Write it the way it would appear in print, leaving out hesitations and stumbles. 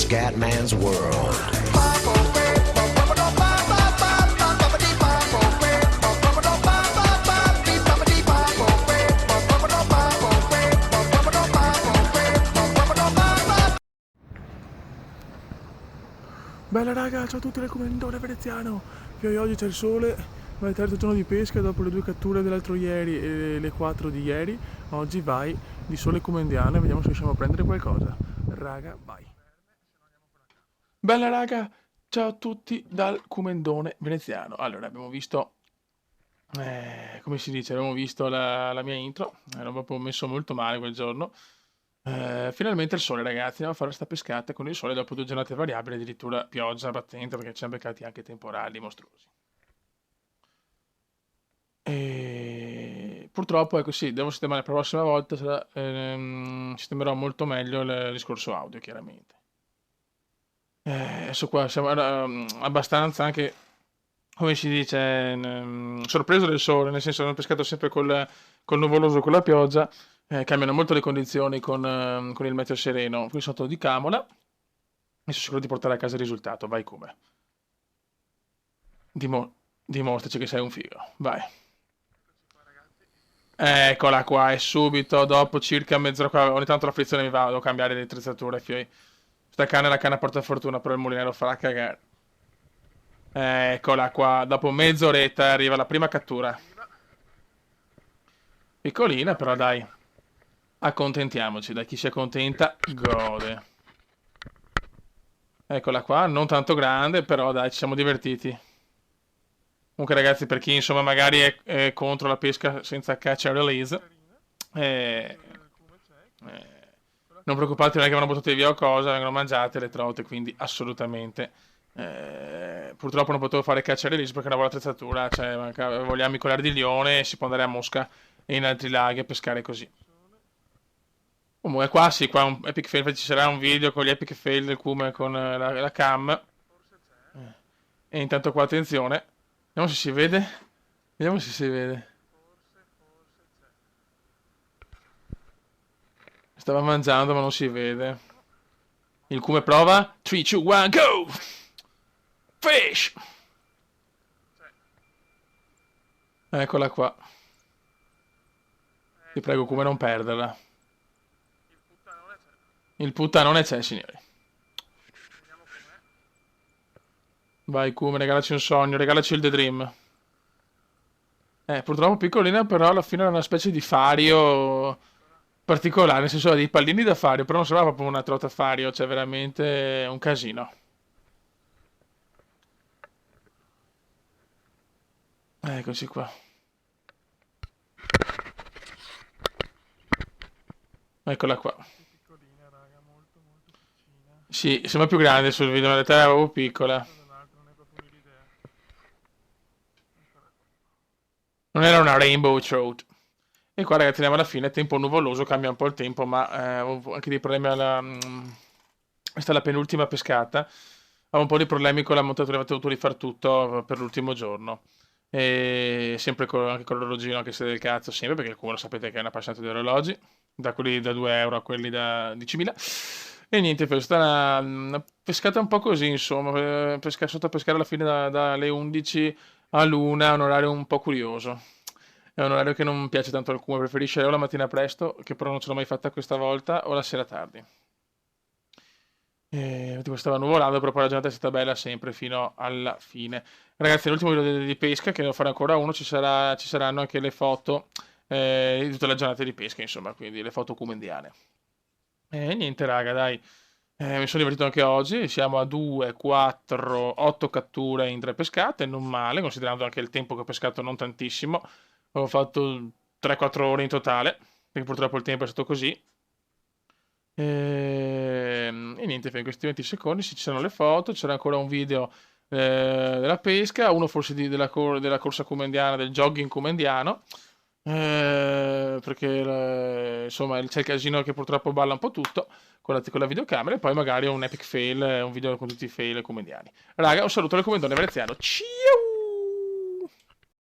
Scatman's World. Bella raga, ciao a tutti dal commendatore veneziano. Oggi c'è il sole, ma è il terzo giorno di pesca dopo le 2 catture dell'altro ieri e le 4 di ieri. Oggi vai di sole comendiano e vediamo se riusciamo a prendere qualcosa. Raga, vai. Bella raga, ciao a tutti dal Comendone veneziano. Allora, abbiamo visto, come si dice, abbiamo visto la mia intro. Ero proprio messo molto male quel giorno. Finalmente il sole, ragazzi, andiamo a fare sta pescata con il sole dopo 2 giornate variabili, addirittura pioggia battente perché ci hanno beccati anche temporali mostruosi. E purtroppo, ecco sì, devo sistemare per la prossima volta, sistemerò molto meglio il discorso audio, chiaramente. Adesso qua siamo abbastanza anche, come si dice, sorpreso del sole, nel senso che hanno pescato sempre col nuvoloso, con la pioggia. Cambiano molto le condizioni con il meteo sereno qui sotto di Camola e sono sicuro di portare a casa il risultato. Vai come? Dimostraci che sei un figo. Vai. Eccola qua, e subito dopo circa mezz'ora qua, ogni tanto la frizione mi va, devo cambiare le attrezzature, fioi. Sta canna è la canna porta fortuna, però il mulinello farà cagare. Eccola qua, dopo mezz'oretta arriva la prima cattura. Piccolina, però dai. Accontentiamoci, dai, chi si accontenta gode. Eccola qua, non tanto grande, però dai, ci siamo divertiti. Comunque ragazzi, per chi insomma magari è contro la pesca senza catch and release, eh, non preoccupate, non è che vanno buttate via o cosa, vengono mangiate le trote, quindi assolutamente. Purtroppo non potevo fare catch and release perché non avevo l'attrezzatura, cioè vogliamo i collari di lione e si può andare a Mosca e in altri laghi a pescare così. Comunque qua sì, qua un epic fail, ci sarà un video con gli epic fail del Cume con la cam. E intanto qua attenzione, vediamo se si vede. Vediamo se si vede. Stava mangiando ma non si vede. Il Cume prova. 3, 2, 1, go! Fish! Eccola qua. Ti prego Cume non perderla. Il puttanone c'è, signori. Vai, Kume, regalaci un sogno, regalaci il The Dream. Purtroppo piccolina, però alla fine era una specie di fario particolare, nel senso dei pallini da fario, però non sembrava proprio una trota fario, cioè veramente un casino. Eccoci qua. Eccola qua. Sì, sembra più grande sul video, ma in realtà era proprio piccola. Non era una rainbow trout. E qua ragazzi andiamo alla fine, tempo nuvoloso, cambia un po' il tempo, ma ho anche dei problemi questa è la penultima pescata. Avevo un po' di problemi con la montatura, avevo dovuto rifare tutto per l'ultimo giorno. E sempre anche con l'orologino, anche se del cazzo, sempre, perché il cuore sapete che è un appassionato di orologi, da quelli da 2 euro a quelli da 10.000. E niente, questa è una pescata un po' così, insomma, sotto a pescare alla fine dalle 11 all'1, un orario un po' curioso. È un orario che non piace tanto a qualcuno, preferisce o la mattina presto, che però non ce l'ho mai fatta questa volta, o la sera tardi. Tipo stava nuvolando, però poi la giornata è stata bella sempre fino alla fine. Ragazzi, nell'ultimo video di pesca, che devo fare ancora uno, ci saranno anche le foto di tutta la giornata di pesca, insomma, quindi le foto comendiane. E niente, raga, dai. Mi sono divertito anche oggi. Siamo a 2, 4, 8 catture in 3 pescate. Non male, considerando anche il tempo che ho pescato, non tantissimo. Ho fatto 3-4 ore in totale, perché purtroppo il tempo è stato così. E niente, in questi 20 secondi ci sono le foto. C'era ancora un video della pesca, uno forse della corsa comendiana, del jogging comendiano. Perché insomma c'è il casino che purtroppo balla un po' tutto con la videocamera, e poi magari un epic fail, un video con tutti i fail comediani. Raga, un saluto dal Comendone veneziano, ciao!